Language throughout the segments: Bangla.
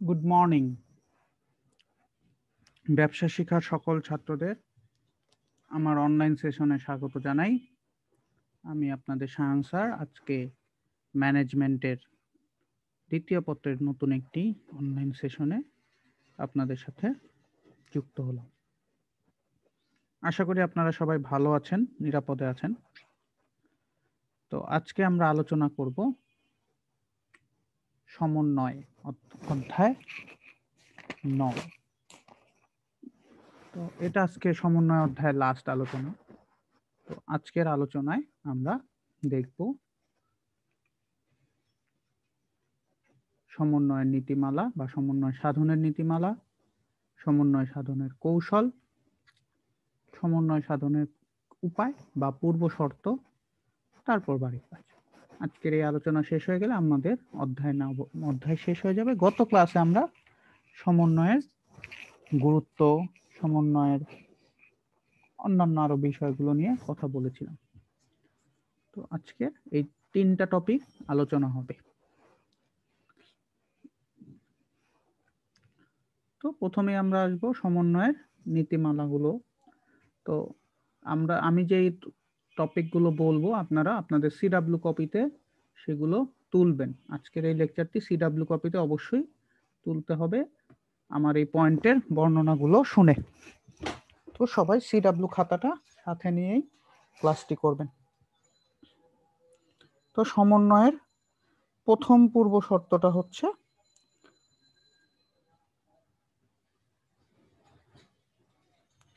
Good morning. ব্যবসা শিক্ষার সকল ছাত্রদের আমার অনলাইন সেশনে স্বাগত জানাই। আমি আপনাদের শাহান স্যার। আজকে ম্যানেজমেন্টের দ্বিতীয় পত্রের নতুন একটি অনলাইন সেশনে আপনাদের সাথে যুক্ত হলাম। আশা করি আপনারা সবাই ভালো আছেন, নিরাপদে আছেন। তো আজকে আমরা আলোচনা করব সমন্বয় অধ্যায় 9। তো এটা আজকে সমন্বয় অধ্যায়ের লাস্ট আলোচনা। তো আজকের আলোচনায় আমরা দেখব সমন্বয়ের নীতিমালা বা সমন্বয় সাধনের নীতিমালা, সমন্বয় সাধনের কৌশল, সমন্বয় সাধনের উপায় বা পূর্ব শর্ত, তারপর বাড়ির কাজ। আজকের এই আলোচনা শেষ হয়ে গেলে আমাদের অধ্যায় শেষ হয়ে যাবে। গত ক্লাসে আমরা সমন্বয়ের গুরুত্ব, সমন্বয়ের অন্যান্য আরো বিষয়গুলো নিয়ে কথা বলেছিলাম। তো আজকে এই 3টা টপিক আলোচনা হবে। তো প্রথমে আমরা আসবো সমন্বয়ের নীতিমালাগুলো। তো আমি যেই টপিকগুলো বলবো আপনারা আপনাদের সিডব্লিউ কপিতে সেগুলো তুলবেন। আজকের এই লেকচারটি সিডব্লিউ কপিতে অবশ্যই তুলতে হবে আমার এই পয়েন্টের বর্ণনাগুলো শুনে। তো সবাই সিডব্লিউ খাতাটা সাথে নিয়েই ক্লাসটি করবেন। তো সমন্বয়ের প্রথম পূর্ব শর্তটা হচ্ছে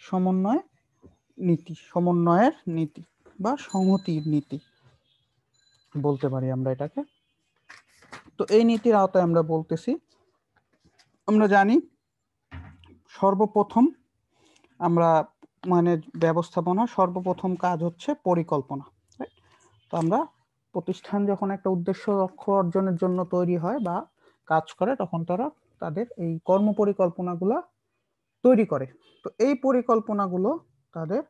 সমন্বয়ের নীতি বা সংহতির নীতি বলতে পারি আমরা এটাকে। তো এই নীতির আওতায় আমরা বলতেছি, আমরা জানি সর্বপ্রথম আমরা ব্যবস্থাপনা সর্বপ্রথম কাজ হচ্ছে পরিকল্পনা। তো আমরা প্রতিষ্ঠান যখন একটা উদ্দেশ্য লক্ষ্য অর্জনের জন্য তৈরি হয় বা কাজ করে, তখন তারা তাদের এই কর্ম পরিকল্পনাগুলো তৈরি করে। তো এই পরিকল্পনাগুলো তাদের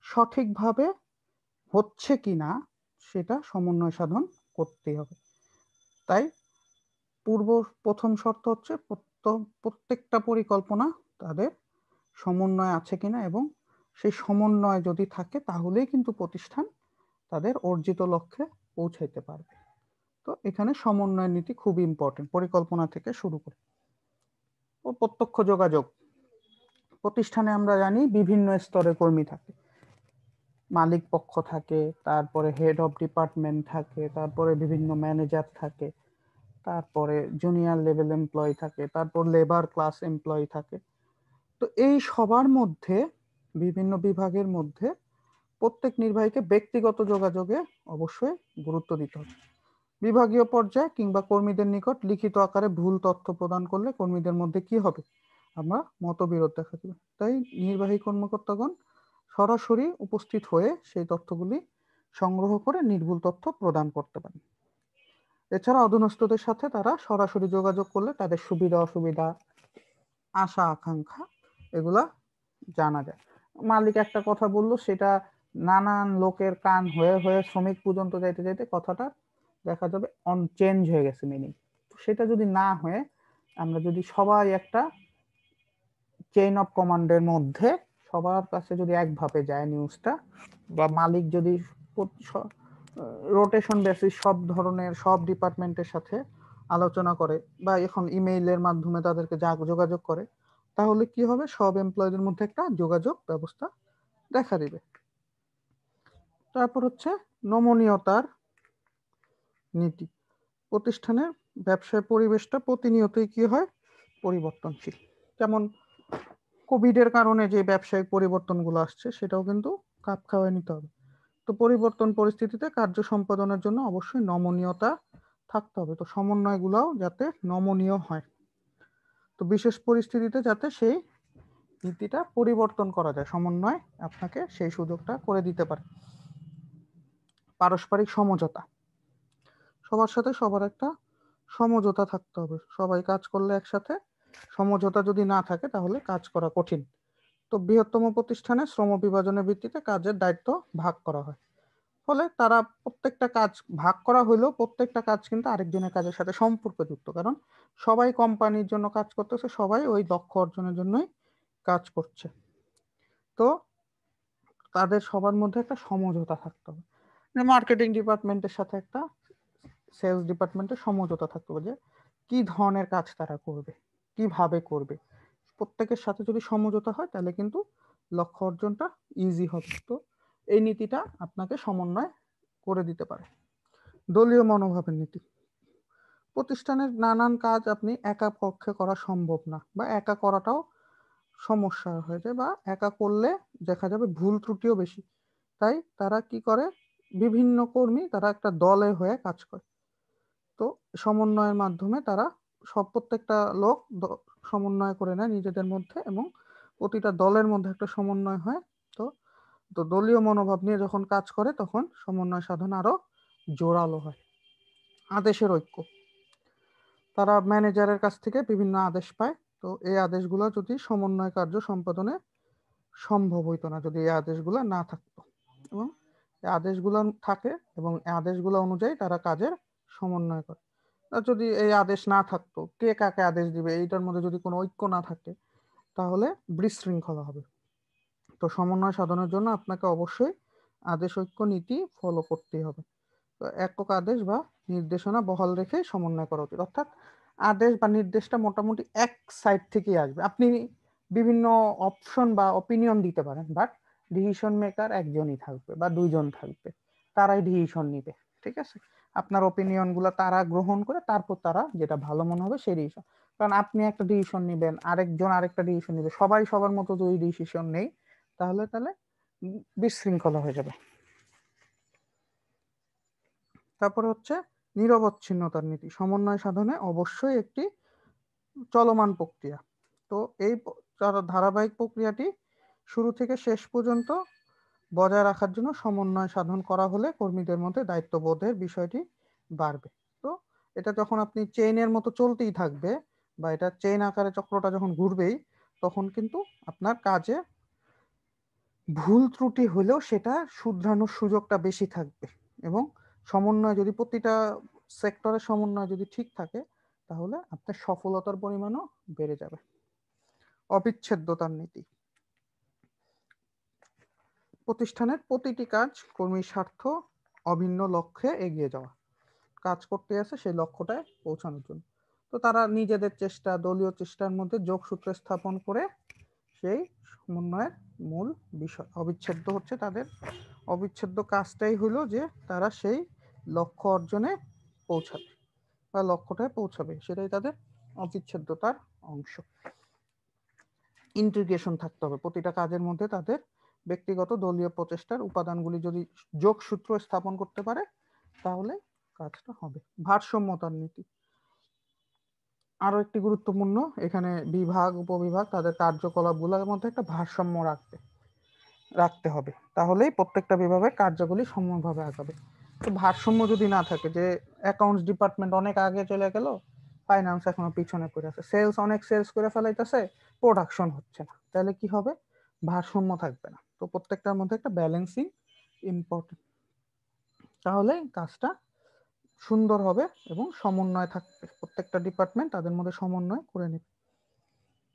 সঠিকভাবে হচ্ছে কিনা সেটা সমন্বয় সাধন করতেই হবে। তাই প্রথম শর্ত হচ্ছে প্রত্যেকটা পরিকল্পনা তাদের সমন্বয় আছে কিনা, এবং সেই সমন্বয় যদি থাকে তাহলেই কিন্তু প্রতিষ্ঠান তাদের অর্জিত লক্ষ্যে পৌঁছাইতে পারবে। তো এখানে সমন্বয় নীতি খুব ইম্পর্টেন্ট, পরিকল্পনা থেকে শুরু করে। ও প্রত্যক্ষ যোগাযোগ। প্রতিষ্ঠানে আমরা জানি বিভিন্ন স্তরে কর্মী থাকে, মালিক পক্ষ থাকে, তারপরে হেড অফ ডিপার্টমেন্ট থাকে, তারপরে বিভিন্ন ম্যানেজার থাকে, তারপরে জুনিয়র লেভেল এমপ্লয়ি থাকে, তারপর লেবার ক্লাস এমপ্লয়ি থাকে। তো এই সবার মধ্যে বিভিন্ন বিভাগের মধ্যে প্রত্যেক নির্বাহীকে ব্যক্তিগত যোগাযোগে অবশ্যই গুরুত্ব দিতে হবে। বিভাগীয় পর্যায়ে কিংবা কর্মীদের নিকট লিখিত আকারে ভুল তথ্য প্রদান করলে কর্মীদের মধ্যে কি হবে, আমরা মতবিরোধ দেখা দিবে। তাই নির্বাহী কর্মকর্তাগণ সরাসরি উপস্থিত হয়ে সেই তথ্যগুলি সংগ্রহ করে নির্ভুল তথ্য প্রদান করতে পারেন। এছাড়া অধীনস্থদের সাথে তারা সরাসরি যোগাযোগ করলে তাদের সুবিধা অসুবিধা, আশা আকাঙ্ক্ষা এগুলা জানা যায়। মালিক একটা কথা বললো, সেটা নানান লোকের কান হয়ে হয়ে শ্রমিক পর্যন্ত যাইতে যাইতে কথাটা দেখা যাবে চেঞ্জ হয়ে গেছে মিনিং। সেটা যদি না হয়ে আমরা যদি সবাই একটা চেইন অফ কমান্ডের মধ্যে সবার কাছে যদি একভাবে যায় নিউজটা, বা মালিক যদি রোটেশন বেসিস সব ধরনের সব ডিপার্টমেন্টের সাথে আলোচনা করে, বা এখন ইমেইলের মাধ্যমে তাদেরকে যোগাযোগ করে, তাহলে কি হবে, সব এমপ্লয়ীদের মধ্যে একটা যোগাযোগ ব্যবস্থা দেখা দিবে। তারপর হচ্ছে নমনীয়তার নীতি। প্রতিষ্ঠানের ব্যবসায় পরিবেশটা প্রতিনিয়তই কি হয়, পরিবর্তনশীল। যেমন কোভিডের কারণে যে ব্যবসায়িক পরিবর্তনগুলো আসছে, সেটাও কিন্তু খাপ খাওয়ায় নিতে হবে। তো পরিবর্তন পরিস্থিতিতে কার্য সম্পাদনের জন্য অবশ্যই নমনীয়তা থাকতে হবে। তো সমন্বয়গুলোও যাতে নমনীয় হয়, তো বিশেষ পরিস্থিতিতে যাতে সেই নীতিটা পরিবর্তন করা যায়, সমন্বয় আপনাকে সেই সুযোগটা করে দিতে পারে। পারস্পরিক সমঝোতা, সবার সাথে সবার একটা সমঝোতা থাকতে হবে। সবাই কাজ করলে একসাথে, সমঝোতা যদি না থাকে তাহলে কাজ করা কঠিন। তো বৃহত্তম প্রতিষ্ঠানে শ্রম বিভাজনের ভিত্তিতে কাজের দায়িত্ব ভাগ করা হয়। ফলে তারা প্রত্যেকটা কাজ ভাগ করা হইলেও প্রত্যেকটা কাজ কিন্তু আরেকজনের কাজের সাথে সম্পর্কযুক্ত, কারণ সবাই কোম্পানির জন্য কাজ করতেছে, সবাই ওই লক্ষ্য অর্জনের জন্যই কাজ করছে। তো তাদের সবার মধ্যে একটা সমঝোতা থাকতে হবে, মার্কেটিং ডিপার্টমেন্টের সাথে একটা সেলস ডিপার্টমেন্টের সমঝোতা থাকতে হবে যে কি ধরনের কাজ তারা করবে, কিভাবে করবে। প্রত্যেকের সাথে যদি সমঝোতা হয় তাহলে কিন্তু লক্ষ্য অর্জনটা ইজি হবে। তো এই নীতিটা আপনাকে সমন্বয় করে দিতে পারে। দলীয় মনোভাবের নীতি, প্রতিষ্ঠানের নানান কাজ আপনি একা পক্ষে করা সম্ভব না, বা একা করাটাও সমস্যা হয়ে যায়, বা একা করলে দেখা যাবে ভুল ত্রুটিও বেশি। তাই তারা কি করে, বিভিন্ন কর্মী তারা একটা দলে হয়ে কাজ করে। তো সমন্বয়ের মাধ্যমে তারা প্রত্যেকটা লোক সমন্বয় করে নেয় নিজেদের মধ্যে, এবং প্রতিটা দলের মধ্যে একটা সমন্বয় হয়। তো তো দলীয় মনোভাব নিয়ে যখন কাজ করে তখন সমন্বয় সাধন আরো জোরালো হয়। আদেশের ঐক্য, তারা ম্যানেজারের কাছ থেকে বিভিন্ন আদেশ পায়। তো এই আদেশগুলো যদি সমন্বয় কার্য সম্পাদনে সম্ভব হইতো না যদি এই আদেশগুলো না থাকতো, এবং এই আদেশগুলো থাকে এবং এই আদেশগুলো অনুযায়ী তারা কাজের সমন্বয় করে। আর যদি এই আদেশ না থাকতো, কে কাকে আদেশ দিবে এইটার মধ্যে যদি কোনো ঐক্য না থাকে তাহলে বিশৃঙ্খলা হবে। তো সমন্বয় সাধনের জন্য আপনাকে অবশ্যই আদেশ ঐক্য নীতি ফলো করতেই হবে। তো একক আদেশ বা নির্দেশনা বহাল রেখে সমন্বয় করা উচিত, অর্থাৎ আদেশ বা নির্দেশটা মোটামুটি এক সাইড থেকেই আসবে। আপনি বিভিন্ন অপশন বা অপিনিয়ন দিতে পারেন, বাট ডিসিশন মেকার একজনই থাকবে বা দুইজন থাকবে, তারাই ডিসিশন নিবে। ঠিক আছে, আপনার অপিনিয়ন গুলো তারা গ্রহণ করে তারপর তারা যেটা ভালো মনে হবে সেই ডিসিশন। কারণ আপনি একটা ডিসিশন নিবেন, আরেকজন আরেকটা ডিসিশন নিবে, সবাই সবার মতো যদি ডিসিশন নেই তাহলে তাহলে বিশৃঙ্খলা হয়ে যাবে। তারপরে হচ্ছে নিরবচ্ছিন্নতার নীতি, সমন্বয় সাধনে অবশ্যই একটি চলমান প্রক্রিয়া। তো এই ধারাবাহিক প্রক্রিয়াটি শুরু থেকে শেষ পর্যন্ত বজায় রাখার জন্য সমন্বয় সাধন করা হলে কর্মীদের মধ্যে দায়িত্ববোধের বিষয়টি বাড়বে। তো এটা যখন আপনি চেইনের মতো চলতেই থাকবে, বা এটা চেইন আকারে চক্রটা যখন ঘুরবেই, তখন কিন্তু আপনার কাজে ভুল ত্রুটি হলেও সেটা শুধরানোর সুযোগটা বেশি থাকবে। এবং সমন্বয় যদি প্রতিটা সেক্টরের সমন্বয় যদি ঠিক থাকে তাহলে আপনার সফলতার পরিমাণও বেড়ে যাবে। অবিচ্ছেদ্যতার নীতি, প্রতিষ্ঠানের প্রতিটি কাজ কর্মীর স্বার্থ অভিন্ন লক্ষ্যে এগিয়ে যাওয়া, কাজ করতে আছে সেই লক্ষ্যটায় পৌঁছানোর জন্য। তো তারা নিজেদের চেষ্টা দলীয় চেষ্টার মধ্যে যোগসূত্র স্থাপন করে সেই সমন্বয়ের মূল বিষয়। অবিচ্ছেদ্য হচ্ছে তাদের অবিচ্ছেদ্য কাজটাই হলো যে তারা সেই লক্ষ্য অর্জনে পৌঁছাবে বা লক্ষ্যটায় পৌঁছাবে, সেটাই তাদের অবিচ্ছেদ্যতার অংশ। ইন্টিগ্রেশন থাকতে হবে প্রতিটা কাজের মধ্যে, তাদের ব্যক্তিগত দলীয় প্রচেষ্টার উপাদানগুলি যদি যোগসূত্র স্থাপন করতে পারে তাহলে কাজটা হবে। ভারসাম্যতার নীতি আরো একটি গুরুত্বপূর্ণ, এখানে বিভাগ উপবিভাগ তাদের কার্যকলাপগুলোর মধ্যে একটা ভারসাম্য রাখতে হবে, তাহলেই প্রত্যেকটা বিভাগের কার্যগুলি সমভাবে আগাবে। তো ভারসাম্য যদি না থাকে, যে অ্যাকাউন্টস ডিপার্টমেন্ট অনেক আগে চলে গেল, ফাইন্যান্স এখনো পিছনে পড়ে আছে, সেলস অনেক সেলস করে ফেলাইতেছে, প্রোডাকশন হচ্ছে না, তাহলে কি হবে, ভারসাম্য থাকবে না। তো প্রত্যেকটার মধ্যে একটা ব্যালেন্সিং ইম্পর্টেন্ট, তাহলে কাজটা সুন্দর হবে এবং সমন্বয় থাকবে, প্রত্যেকটা ডিপার্টমেন্ট তাদের মধ্যে সমন্বয় করে নেবে।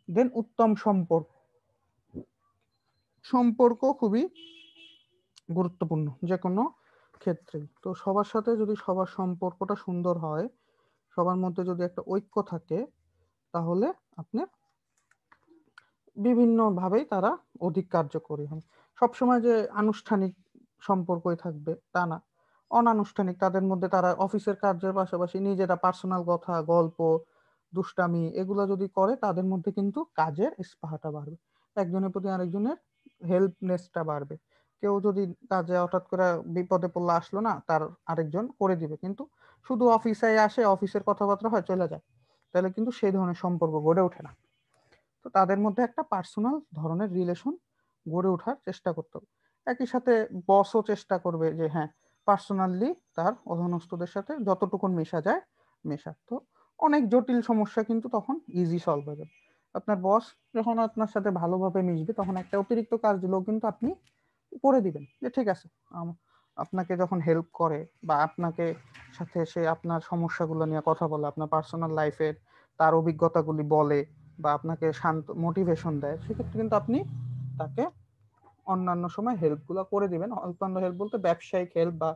দেন উত্তম সম্পর্ক, সম্পর্ক খুবই গুরুত্বপূর্ণ যে কোনো ক্ষেত্রেই। তো সবার সাথে যদি সবার সম্পর্কটা সুন্দর হয়, সবার মধ্যে যদি একটা ঐক্য থাকে, তাহলে আপনি বিভিন্নভাবেই তারা অধিক কার্যকরী হন। সবসময় যে আনুষ্ঠানিক সম্পর্কই থাকবে তা না, অনানুষ্ঠানিক তাদের মধ্যে তারা অফিসের কার্যের পাশাপাশি নিজেরা পার্সোনাল কথা গল্প দুষ্টামি এগুলো যদি করে তাদের মধ্যে কিন্তু কাজের স্পৃহাটা বাড়বে, একজনের প্রতি আরেকজনের হেল্পনেসটা বাড়বে। কেউ যদি কাজে হঠাৎ করে বিপদে পড়লে আসলো না, তার আরেকজন করে দিবে, কিন্তু শুধু অফিসে আসে অফিসের কথাবার্তা হয় চলে যায়, তাহলে কিন্তু সেই ধরনের সম্পর্ক গড়ে ওঠে না। তো তাদের মধ্যে একটা পার্সোনাল ধরনের রিলেশন গড়ে ওঠার চেষ্টা করতে হবে। একই সাথে বসও চেষ্টা করবে যে হ্যাঁ পার্সোনালি তার অধীনস্থদের সাথে যতটুকু মেশা যায় মেশা। তো অনেক জটিল সমস্যা কিন্তু তখন ইজি সলভ হয়ে যাবে। আপনার বস যখন আপনার সাথে ভালোভাবে মিশবে তখন একটা অতিরিক্ত কাজ দিলেও কিন্তু আপনি করে দিবেন যে ঠিক আছে আপনাকে যখন হেল্প করে বা আপনাকে সাথে সে আপনার সমস্যাগুলো নিয়ে কথা বলে, আপনার পার্সোনাল লাইফের তার অভিজ্ঞতাগুলি বলে বা আপনাকে শান্ত মোটিভেশন দেয়, সেক্ষেত্রে কিন্তু আপনি তাকে অন্যান্য সময় হেল্পগুলো করে দিবেন। অন্যান্য হেল্প বলতে ব্যবসায়িক হেল্প বা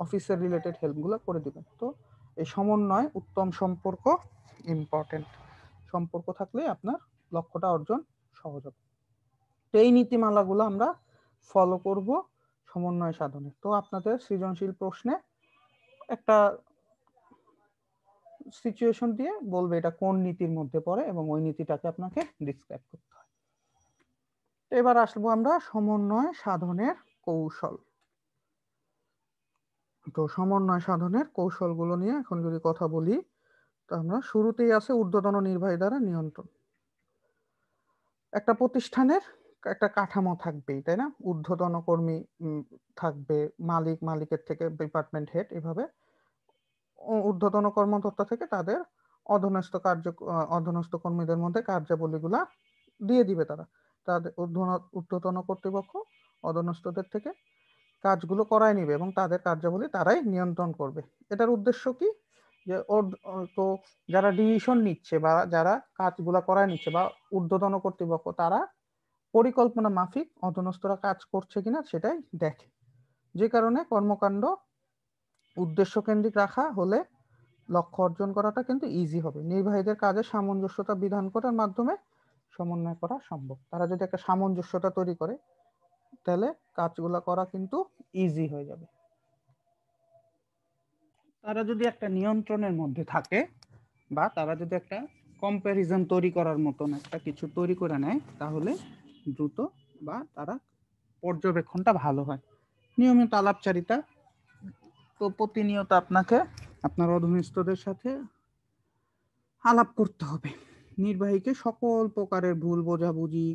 অফিসের রিলেটেড হেল্পগুলো করে দিবেন। তো এই সমন্বয়, উত্তম সম্পর্ক ইম্পর্টেন্ট। সম্পর্ক থাকলে আপনার লক্ষ্যটা অর্জন সহজ হবে। তো এই নীতিমালাগুলো আমরা ফলো করব সমন্বয় সাধনে। তো আপনাদের সৃজনশীল প্রশ্নে একটা সিচুয়েশন দিয়ে বলবে এটা কোন নীতির মধ্যে পড়ে এবং ওই নীতিটাকে আপনাকে ডিসক্রাইব করতে হয়। এবার আসবো আমরা সমন্বয় সাধনের কৌশল। তো সমন্বয় সাধনের কৌশলগুলো নিয়ে এখন যদি কথা বলি, তো আমরা শুরুতেই আছে ঊর্ধ্বতন নির্বাহী দ্বারা নিয়ন্ত্রণ। একটা প্রতিষ্ঠানের একটা কাঠামো থাকবেই, তাই না? ঊর্ধ্বতন কর্মী থাকবে, মালিকের থেকে ডিপার্টমেন্ট হেড, এভাবে ঊর্ধ্বতন কর্মকর্তা থেকে তাদের অধীনস্থ কর্মীদের মধ্যে কার্যাবলীগুলা দিয়ে দিবে তারা। তাদের ঊর্ধ্বতন কর্তৃপক্ষ অধীনস্থদের থেকে কাজগুলো করায় নিবে এবং তাদের কার্যাবলী তারাই নিয়ন্ত্রণ করবে। এটার উদ্দেশ্য কি? যে তো যারা ডিসিশন নিচ্ছে বা যারা কাজগুলা করায় নিচ্ছে বা ঊর্ধ্বতন কর্তৃপক্ষ, তারা পরিকল্পনা মাফিক অধীনস্থরা কাজ করছে কিনা সেটাই দেখে। যে কারণে কর্মকাণ্ড উদ্দেশ্য কেন্দ্রিক রাখা হলে লক্ষ্য অর্জন করাটা কিন্তু ইজি হবে। নির্বাহীদের কাজে সামঞ্জস্যতা বিধান করার মাধ্যমে সমন্বয় করা সম্ভব। তারা যদি একটা সামঞ্জস্যতা তৈরি করে, তাহলে কাজগুলো করা কিন্তু ইজি হয়ে যাবে। তারা যদি একটা নিয়ন্ত্রণের মধ্যে থাকে বা তারা যদি একটা কম্প্যারিজন তৈরি করার মতন একটা কিছু তৈরি করে নেয়, তাহলে দ্রুত বা তারা পর্যবেক্ষণটা ভালো হয়। নিয়মিত আলাপচারিতা, তো প্রতিনিয়ত আপনাকে আপনার অধীনস্থদের সাথে আলাপ করতে হবে। নির্বাহীকে সকল প্রকারের ভুল বোঝাবুঝি,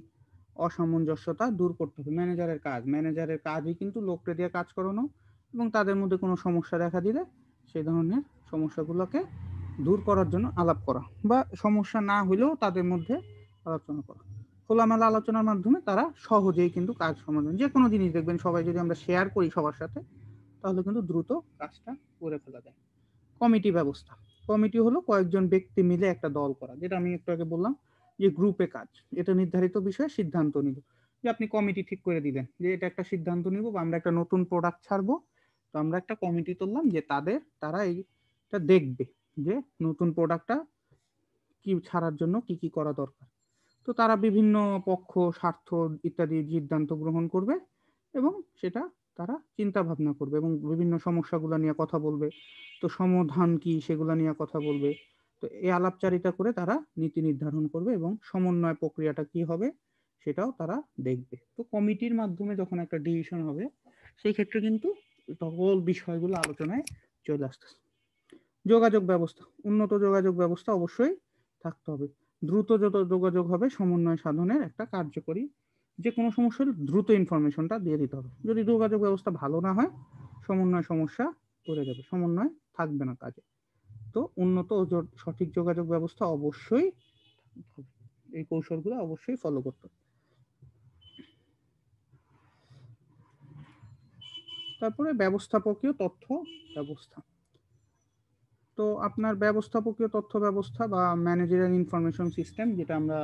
অসামঞ্জস্যতা দূর করতে হবে। ম্যানেজারের কাজই কিন্তু লোককে দিয়ে কাজ করানো এবং তাদের মধ্যে কোনো সমস্যা দেখা দিলে সেই ধরনের সমস্যাগুলোকে দূর করার জন্য আলাপ করা, বা সমস্যা না হলেও তাদের মধ্যে আলোচনা করা। খোলামেলা আলোচনার মাধ্যমে তারা সহজেই কিন্তু কাজ সমাধান, যে কোনো জিনিস দেখবেন সবাই যদি আমরা শেয়ার করি সবার সাথে, তাহলে কিন্তু দ্রুত কাজটা করে ফেলা যায়। কমিটি ব্যবস্থা। কমিটি হলো কয়েকজন ব্যক্তি মিলে একটা দল করা, যেটা আমি একটু আগে বললাম যে গ্রুপে কাজ। এটা নির্ধারিত বিষয়ে সিদ্ধান্ত নিল। যে আপনি কমিটি ঠিক করে দিলেন যে এটা একটা সিদ্ধান্ত নিব বা আমরা একটা নতুন প্রোডাক্ট ছাড়বো, তো আমরা একটা কমিটি তুললাম যে তারা এইটা দেখবে যে নতুন প্রোডাক্টটা কি ছাড়ার জন্য কি কি করা দরকার। তো তারা বিভিন্ন পক্ষ, স্বার্থ ইত্যাদি সিদ্ধান্ত গ্রহণ করবে এবং সেটা তারা চিন্তা ভাবনা করবে এবং বিভিন্ন সমস্যাগুলো নিয়ে কথা বলবে। তো সমাধান কি সেগুলো নিয়ে কথা বলবে। তো এই আলাপচারিতা করে তারা নীতি নির্ধারণ করবে এবং সমন্বয় প্রক্রিয়াটা কি হবে সেটাও তারা দেখবে। তো কমিটির মাধ্যমে যখন একটা ডিসিশন হবে, সেই ক্ষেত্রে কিন্তু সকল বিষয়গুলো আলোচনায় চলে আসতেছে। যোগাযোগ ব্যবস্থা, উন্নত যোগাযোগ ব্যবস্থা অবশ্যই থাকতে হবে। দ্রুত যত যোগাযোগ হবে সমন্বয় সাধনের একটা কার্যকরী। যে কোনো সমস্যা হলে দ্রুত ইনফরমেশনটা দিয়ে দিতে হবে। যদি যোগাযোগ ব্যবস্থা ভালো না হয়, সমন্বয় সমস্যা পড়ে যাবে, সমন্বয় থাকবে না কাজে। তো উন্নত ও সঠিক যোগাযোগ ব্যবস্থা অবশ্যই, এই কৌশলগুলো অবশ্যই ফলো করতে হবে। তারপরে ব্যবস্থাপকীয় তথ্য ব্যবস্থা। তো আপনার ব্যবস্থাপকীয় তথ্য ব্যবস্থা বা ম্যানেজারিয়াল ইনফরমেশন সিস্টেম, যেটা আমরা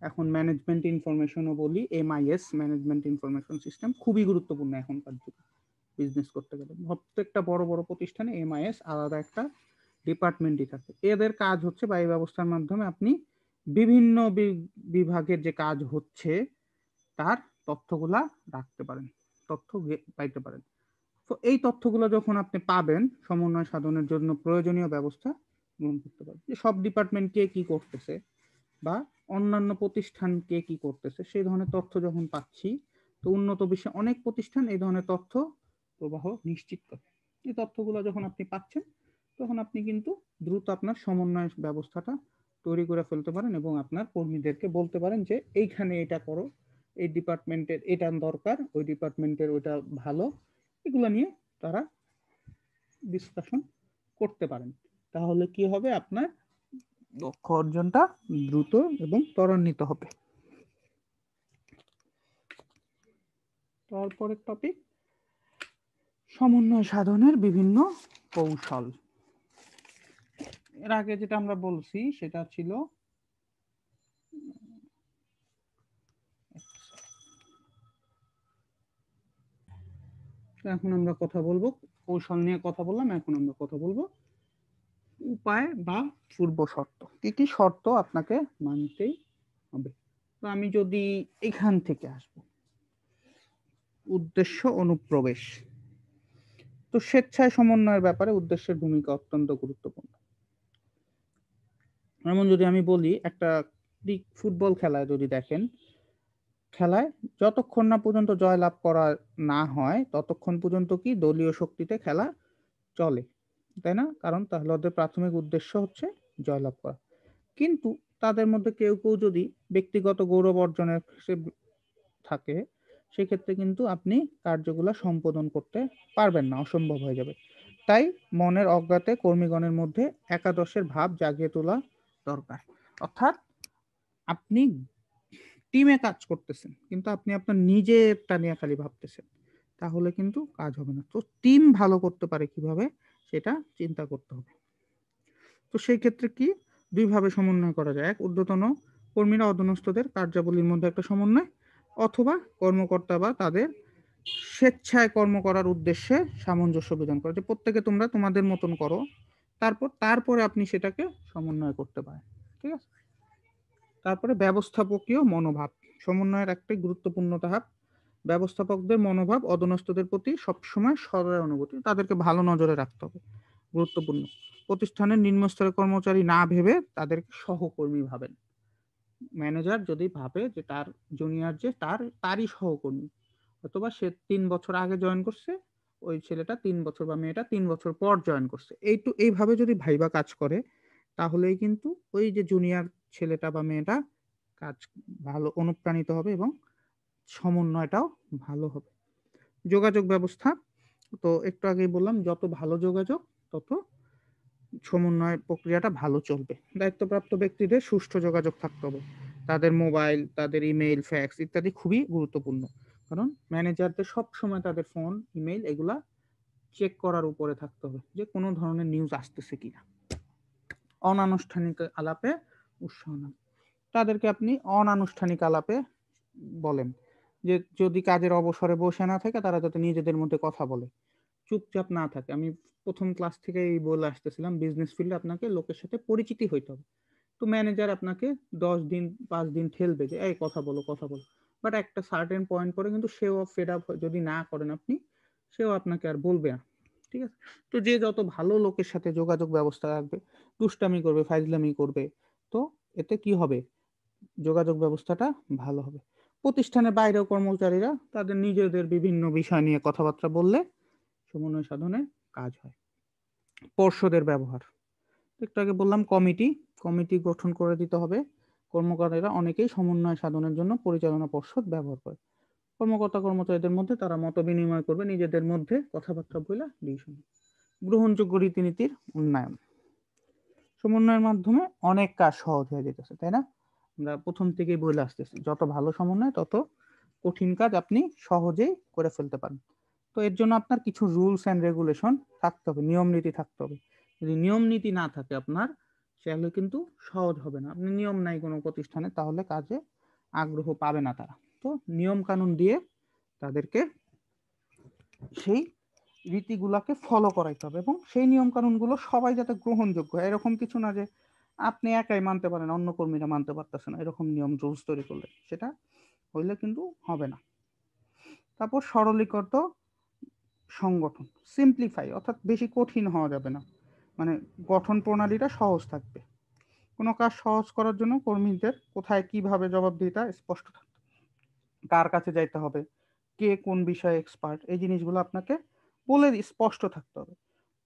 এখন ম্যানেজমেন্ট ইনফরমেশনও বলি, MIS, ম্যানেজমেন্ট ইনফরমেশন সিস্টেম, খুবই গুরুত্বপূর্ণ এখনকার যুগে বিজনেস করতে গেলে। প্রত্যেকটা বড় বড় প্রতিষ্ঠানে MIS আলাদা একটা ডিপার্টমেন্টই থাকে। এদের কাজ হচ্ছে, বা এই ব্যবস্থার মাধ্যমে আপনি বিভিন্ন বিভাগের যে কাজ হচ্ছে তার তথ্যগুলা রাখতে পারেন, তথ্য পাইতে পারেন। তো এই তথ্যগুলো যখন আপনি পাবেন, সমন্বয় সাধনের জন্য প্রয়োজনীয় ব্যবস্থা গ্রহণ করতে পারবেন। যে সব ডিপার্টমেন্ট কে কি করতেছে বা অন্যান্য প্রতিষ্ঠান কে কি করতেছে, সেই ধরনের তথ্য যখন পাচ্ছি, তো উন্নত বিশ্বে অনেক প্রতিষ্ঠান এই ধরনের তথ্য প্রবাহ নিশ্চিত করে। এই তথ্যগুলো যখন আপনি পাচ্ছেন, তখন আপনি কিন্তু দ্রুত আপনার সমন্বয় ব্যবস্থাটা তৈরি করে ফেলতে পারেন এবং আপনার কর্মীদেরকে বলতে পারেন যে এইখানে এটা করো, এই ডিপার্টমেন্টের এটা দরকার, ওই ডিপার্টমেন্টের ওইটা ভালো। এগুলো নিয়ে তারা ডিসকাশন করতে পারেন। তাহলে কি হবে, আপনার লক্ষ্য অর্জনটা দ্রুত এবং ত্বরান্বিত হবে। তারপরের টপিক সমন্বয় সাধনের বিভিন্ন কৌশল। এর আগে যেটা আমরা বলছি সেটা ছিল এখন আমরা কথা বলবো কৌশল নিয়ে কথা বললাম, এখন আমরা কথা বলবো উপায় বা পূর্ব শর্ত। কি কি শর্ত আপনাকে মানতেই হবে। তো আমি যদি এখান থেকে আসবো, উদ্দেশ্য অনুপ্রবেশ। তো স্বেচ্ছায় সমন্বয়ের ব্যাপারে উদ্দেশ্যের ভূমিকা অত্যন্ত গুরুত্বপূর্ণ। যেমন যদি আমি বলি একটা ফুটবল খেলায় যদি দেখেন, খেলায় যতক্ষণ না পর্যন্ত জয় লাভ করা না হয় ততক্ষণ পর্যন্ত কি দলীয় শক্তিতে খেলা চলে, তাই না? কারণ তাহলে ওদের প্রাথমিক উদ্দেশ্য হচ্ছে জয়লাভ করা। কিন্তু তাদের মধ্যে কেউ কেউ যদি ব্যক্তিগত গৌরব অর্জনের থাকে, সেক্ষেত্রে কিন্তু আপনি কার্যগুলো সম্পাদন করতে পারবেন না, অসম্ভব হয়ে যাবে। তাই মনের অজ্ঞাতে কর্মীগণের মধ্যে একাদশের ভাব জাগিয়ে তোলা দরকার। অর্থাৎ আপনি টিমে কাজ করতেছেন কিন্তু আপনি আপনার নিজেরটা নিয়ে খালি ভাবতেছেন, তাহলে কিন্তু কাজ হবে না। তো টিম ভালো করতে পারে কিভাবে সেটা চিন্তা করতে হবে। তো সেই ক্ষেত্রে কি দুইভাবে সমন্বয় করা যায়। এক, ঊর্ধ্বতন কর্মীরা অধস্তনদের কার্যাবলীর মধ্যে একটা সমন্বয়, অথবা কর্মকর্তা বা তাদের স্বেচ্ছায় কর্ম করার উদ্দেশ্যে সামঞ্জস্য বিধান করা, যে প্রত্যেকে তোমরা তোমাদের মতন করো, তারপরে আপনি সেটাকে সমন্বয় করতে পারেন। ঠিক আছে। তারপরে ব্যবস্থাপকীয় মনোভাব সমন্বয়ের একটা গুরুত্বপূর্ণ ধাপ। ব্যবস্থাপকদের মনোভাব অধস্তনদের প্রতি সবসময় সদয় অনুভূতি, তাদেরকে ভালো নজরে রাখতে হবে, গুরুত্বপূর্ণ। প্রতিষ্ঠানের নিম্নস্তরের কর্মচারী না ভেবে তাদেরকে সহকর্মী ভাবেন। ম্যানেজার যদি ভাবে যে তার জুনিয়র যে তারই সহকর্মী, অথবা সে 3 বছর আগে জয়েন করছে, ওই ছেলেটা 3 বছর বা মেয়েটা 3 বছর পর জয়েন করছে, এইভাবে যদি ভাইবা কাজ করে, তাহলেই কিন্তু ওই যে জুনিয়র ছেলেটা বা মেয়েটা কাজ ভালো অনুপ্রাণিত হবে এবং সমন্বয়টাও ভালো হবে। যোগাযোগ ব্যবস্থা, তো একটু আগেই বললাম যত ভালো যোগাযোগ তত সমন্বয় প্রক্রিয়াটা ভালো চলবে। দায়িত্বপ্রাপ্ত ব্যক্তিদের সুষ্ঠু যোগাযোগ থাকতে হবে, তাদের মোবাইল, তাদের ইমেইল, ফ্যাক্স ইত্যাদি খুবই গুরুত্বপূর্ণ। কারণ ম্যানেজারদের সব সময় তাদের ফোন, ইমেইল এগুলা চেক করার উপরে থাকতে হবে যে কোনো ধরনের নিউজ আসতেছে কিনা। অনানুষ্ঠানিক আলাপে উৎসাহ না, তাদেরকে আপনি অনানুষ্ঠানিক আলাপে বলেন, যে যদি কাজের অবসরে বসে না থাকে তারা যাতে নিজেদের মধ্যে কথা বলে, চুপচাপ না থাকে। আমি প্রথম ক্লাস থেকে এই বলে আসতেছিলাম, বিজনেস ফিল্ডে আপনাকে লোকের সাথে পরিচিতি হইতে হবে। তো ম্যানেজার আপনাকে 10 দিন 5 দিন ঠেলবে যে এই কথা বলো কথা বলো, বাট একটা সার্টেন পয়েন্ট পরে কিন্তু সেও ফেড আপ যদি না করেন আপনি, সেও আপনাকে আর বলবে না। ঠিক আছে। তো যে যত ভালো লোকের সাথে যোগাযোগ ব্যবস্থা রাখবে, দুষ্টামি করবে, ফাইজলামি করবে, তো এতে কি হবে, যোগাযোগ ব্যবস্থাটা ভালো হবে। প্রতিষ্ঠানের বাইরেও কর্মচারীরা তাদের নিজেদের বিভিন্ন বিষয় নিয়ে কথাবার্তা বললে সমন্বয় সাধনে কাজ হয়। পর্ষদের ব্যবহার, একটু আগে বললাম কমিটি, কমিটি গঠন করে দিতে হবে। কর্মকর্তারা অনেকেই সমন্বয় সাধনের জন্য পরিচালনা পর্ষদ ব্যবহার করে। কর্মকর্তা কর্মচারীদের মধ্যে তারা মত বিনিময় করবে, নিজেদের মধ্যে কথাবার্তা বলে ডিসিশন। গ্রহণযোগ্য রীতিনীতির উন্নয়ন, সমন্বয়ের মাধ্যমে অনেক কাজ সহজ হয়ে যেতেছে, তাই না? আমরা প্রথম থেকেই বলে আসতেছি যত ভালো সমন্বয় তত কঠিন কাজ আপনি সহজেই করে ফেলতে পারেন। তো এর জন্য আপনার কিছু রুলস অ্যান্ড রেগুলেশন থাকতে হবে, নিয়ম নীতি থাকতে হবে। যদি নিয়ম নীতি না থাকে আপনার, সেগুলো কিন্তু সহজ হবে না। আপনি নিয়ম নাই কোনো প্রতিষ্ঠানে, তাহলে কাজে আগ্রহ পাবে না তারা। তো নিয়ম কানুন দিয়ে তাদেরকে সেই রীতিগুলাকে ফলো করাইতে হবে, এবং সেই নিয়ম কানুনগুলো সবাই যাতে গ্রহণযোগ্য হয়, এরকম কিছু না যে আপনি একাই মানতে পারেন অন্য কর্মীরা মানতে পারতেছে না, এরকম নিয়ম রুলস তৈরি করলে সেটা হইলে কিন্তু হবে না। তারপর সরলীকৃত সংগঠন, সিম্পলিফাই, অর্থাৎ বেশি কঠিন হওয়া যাবে না, মানে গঠন প্রণালীটা সহজ থাকবে। কোনো কাজ সহজ করার জন্য কর্মীদের কোথায় কিভাবে জবাবদিহিতা স্পষ্ট থাকবে, কার কাছে যাইতে হবে, কে কোন বিষয়ে এক্সপার্ট, এই জিনিসগুলো আপনাকে বলে স্পষ্ট থাকতে হবে।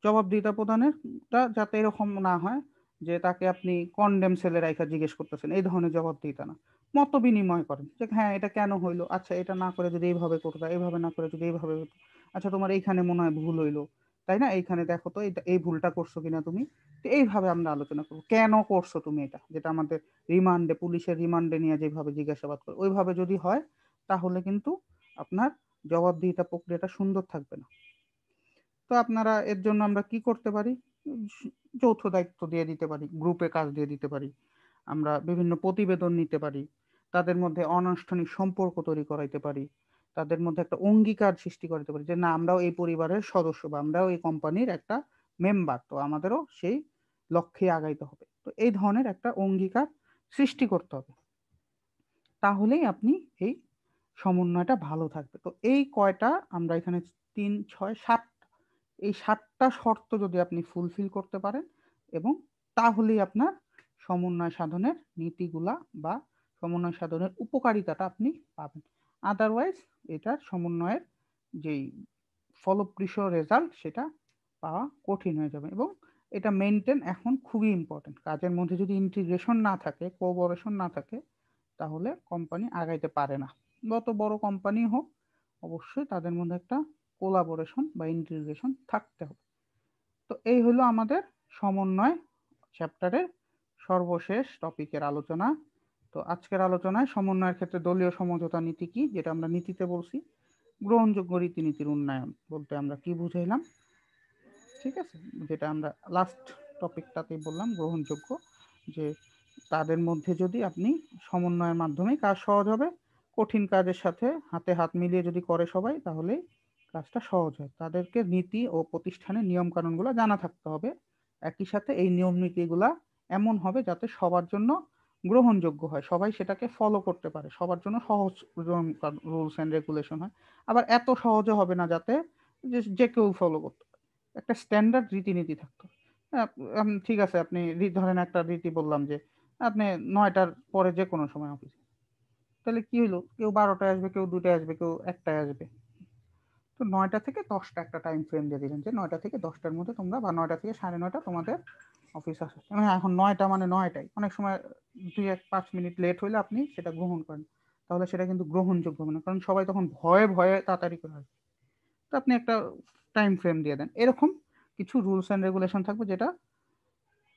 জবাবদিহিতা প্রদানেরটা যাতে এরকম না হয় যে তাকে আপনি কন্ডেম সেলে রাইখা জিজ্ঞেস করতেছেন, এই ধরনের জবাবদিহিতা না। মত বিনিময় করেন যে হ্যাঁ এটা কেন হইলো, আচ্ছা এটা না করে যদি এইভাবে করতো, এইভাবে না করে যদি এইভাবে হতো, আচ্ছা তোমার এইখানে মনে হয় ভুল হইলো, তাই না? এইখানে দেখো তো এই ভুলটা করছো কিনা তুমি। তো এইভাবে আমরা আলোচনা করবো, কেন করছো তুমি এটা, যেটা আমাদের রিমান্ডে, পুলিশের রিমান্ডে নিয়ে যেভাবে জিজ্ঞাসাবাদ করে ওইভাবে যদি হয়, তাহলে কিন্তু আপনার জবাবদিহিতা প্রক্রিয়াটা সুন্দর থাকবে না। তো আপনারা এর জন্য আমরা কি করতে পারি, যৌথ দায়িত্ব দিয়ে দিতে পারি, গ্রুপে কাজ দিয়ে দিতে পারি, আমরা বিভিন্ন প্রতিবেদন নিতে পারি, তাদের মধ্যে অনানুষ্ঠানিক সম্পর্ক তৈরি করাইতে পারি, তাদের মধ্যে একটা অঙ্গীকার সৃষ্টি করতে পারি যে না আমরাও এই পরিবারের সদস্য বা আমরাও এই কোম্পানির একটা মেম্বার, তো আমাদেরও সেই লক্ষ্যে আগাইতে হবে। তো এই ধরনের একটা অঙ্গীকার সৃষ্টি করতে হবে, তাহলেই আপনি এই সমন্বয়টা ভালো থাকবে। তো এই কয়টা আমরা এখানে ৩, ৬, ৭ এই ৭টা শর্ত যদি আপনি ফুলফিল করতে পারেন এবং তাহলেই আপনার সমন্বয় সাধনের নীতিগুলা বা সমন্বয় সাধনের উপকারিতাটা আপনি পাবেন। আদারওয়াইজ এটার সমন্বয়ের যেই ফলপ্রসূ রেজাল্ট সেটা পাওয়া কঠিন হয়ে যাবে। এবং এটা মেইনটেইন এখন খুবই ইম্পর্টেন্ট। কাজের মধ্যে যদি ইন্টিগ্রেশন না থাকে, কোঅপারেশন না থাকে, তাহলে কোম্পানি আগাইতে পারে না। যত বড় কোম্পানি হোক অবশ্যই তাদের মধ্যে একটা কোলাবোরেশন বা ইন্টিগ্রেশন থাকতে হবে। তো এই হলো আমাদের সমন্বয় চ্যাপ্টারের সর্বশেষ টপিকের আলোচনা। তো আজকের আলোচনায় সমন্বয়ের ক্ষেত্রে দলীয় সমঝোতা নীতি কি, যেটা আমরা নীতিতে বলছি, গ্রহণযোগ্য রীতিনীতির উন্নয়ন বলতে আমরা কি বুঝাইলাম, ঠিক আছে, যেটা আমরা লাস্ট টপিকটাতেই বললাম গ্রহণযোগ্য, যে তাদের মধ্যে যদি আপনি সমন্বয়ের মাধ্যমে কাজ সহজ হবে, কঠিন কাজের সাথে হাতে হাত মিলিয়ে যদি করে সবাই তাহলে কাজটা সহজ হয়। তাদেরকে নীতি ও প্রতিষ্ঠানের নিয়ম কানুনগুলো জানা থাকতে হবে, একই সাথে এই নিয়ম নীতিগুলা এমন হবে যাতে সবার জন্য গ্রহণযোগ্য হয়, সবাই সেটাকে ফলো করতে পারে, সবার জন্য সহজ রুলস অ্যান্ড রেগুলেশন হয়। আবার এত সহজও হবে না যাতে যে কেউ ফলো করতে পারে, একটা স্ট্যান্ডার্ড রীতিনীতি থাকতো। ঠিক আছে, আপনি ধরেন একটা রীতি বললাম যে আপনি ৯টার পরে যে কোনো সময় অফিসে, তাহলে কি হলো, কেউ ১২টায় আসবে, কেউ ২টায় আসবে, কেউ ১টায় আসবে। তো ৯টা থেকে ১০টা একটা টাইম ফ্রেম দিয়ে দিলেন যে ৯টা থেকে ১০টার মধ্যে তোমরা, বা ৯টা থেকে ৯:৩০ তোমাদের অফিস আসে। এখন ৯টা মানে ৯টাই, অনেক সময় ২-১-৫ মিনিট লেট হইলে আপনি সেটা গ্রহণ করেন, তাহলে সেটা কিন্তু গ্রহণযোগ্য হবে না, কারণ সবাই তখন ভয়ে ভয়ে তাড়াতাড়ি করে আসবে। তো আপনি একটা টাইম ফ্রেম দিয়ে দেন, এরকম কিছু রুলস অ্যান্ড রেগুলেশন থাকবে যেটা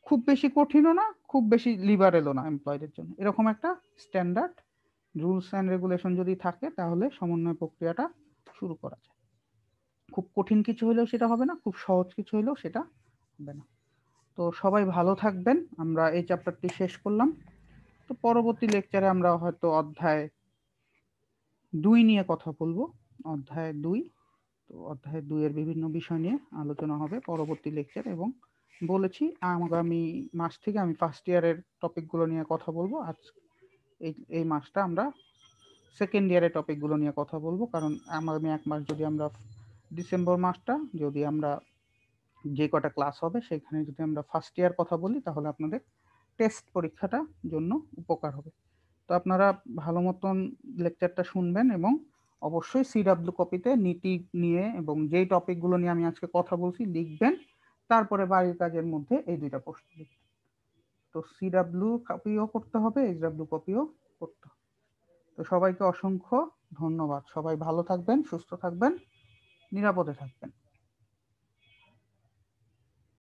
খুব বেশি কঠিনও না, খুব বেশি লিবারেলও না এমপ্লয়ীদের জন্য। এরকম একটা স্ট্যান্ডার্ড রুলস অ্যান্ড রেগুলেশন যদি থাকে তাহলে সমন্বয় প্রক্রিয়াটা শুরু করা যায়। খুব কঠিন কিছু হলেও সেটা হবে না, খুব সহজ কিছু হলেও সেটা হবে না। তো সবাই ভালো থাকবেন। আমরা এই চ্যাপ্টারটি শেষ করলাম। তো পরবর্তী লেকচারে আমরা হয়তো অধ্যায় ২ নিয়ে কথা বলবো। অধ্যায় ২, তো অধ্যায় ২ এর বিভিন্ন বিষয় নিয়ে আলোচনা হবে পরবর্তী লেকচার। এবং বলেছি আগামী মাস থেকে আমি ফার্স্ট ইয়ারের টপিকগুলো নিয়ে কথা বলবো। আজ এই মাসটা আমরা সেকেন্ড ইয়ারের টপিকগুলো নিয়ে কথা বলবো, কারণ আগামী ১ মাস যদি আমরা ডিসেম্বর মাসটা যদি আমরা যে কটা ক্লাস হবে সেখানে যদি আমরা ফার্স্ট ইয়ার কথা বলি তাহলে আপনাদের টেস্ট পরীক্ষাটা জন্য উপকার হবে। তো আপনারা ভালো মতন লেকচারটা শুনবেন এবং অবশ্যই সিডাব্লিউ কপিতে নীতি নিয়ে এবং যেই টপিকগুলো নিয়ে আমি আজকে কথা বলছি লিখবেন, তারপরে বাড়ির কাজের মধ্যে এই ২টা প্রশ্ন লিখবেন। তো সিডাব্লিউ কপিও করতে হবে, এইচডাব্লিউ কপিও করতে হবে। তো সবাইকে অসংখ্য ধন্যবাদ। সবাই ভালো থাকবেন, সুস্থ থাকবেন, নিরাপদে থাকবেন।